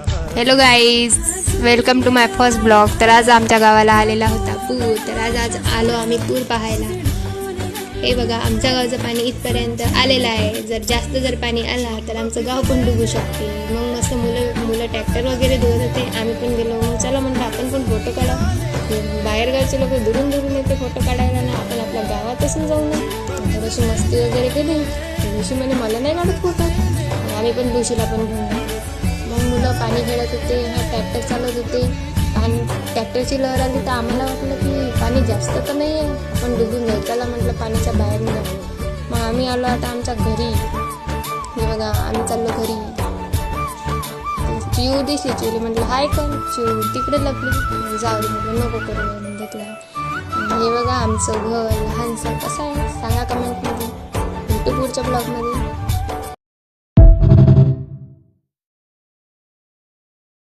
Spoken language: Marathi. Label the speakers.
Speaker 1: Hello guys, welcome to my first blog. तर आज आमच्या गावाला आलेला होता पूर. तर आज आलो आम्ही पूर पाहायला. हे बघा, आमच्या गावचं पाणी इथपर्यंत आलेलं आहे. जर पाणी आला तर आमचं गाव पण डुबू शकते. मग मस्त मुलं ट्रॅक्टर वगैरे धुवत होते. आम्ही पण गेलो. मग चला म्हणलं आपण पण फोटो काढा. बाहेरगावचे लोक दुरून येते फोटो काढायला ना, आपण आपल्या गावातच जाऊ ना. थोडीशी मस्ती वगैरे केली. दिवशी म्हणे मला नाही काढत फोटो. आम्ही पण दिवशीला पण घेऊन. मग मुलं पाणी खेळत होते, ट्रॅक्टर चालवत होते. आणि ट्रॅक्टरची लहर आली तर आम्हाला वाटलं की पाणी जास्त तर नाही आहे, पण डुबून जाईल. त्याला म्हटलं पाण्याच्या बाहेर निघालो. मग आम्ही आलो आता आमच्या घरी. हे बघा, आम्ही चाललो घरी. चिऊ दिसली. चिवली म्हटलं हाय कर. चिऊ तिकडे लपली. जाऊ दे म्हटलं, नको करू म्हणजे तुला. हे बघा आमचं घर लहानसं कसं आहे सांगा कमेंटमध्ये. भेटू पुढच्या ब्लॉगमध्ये.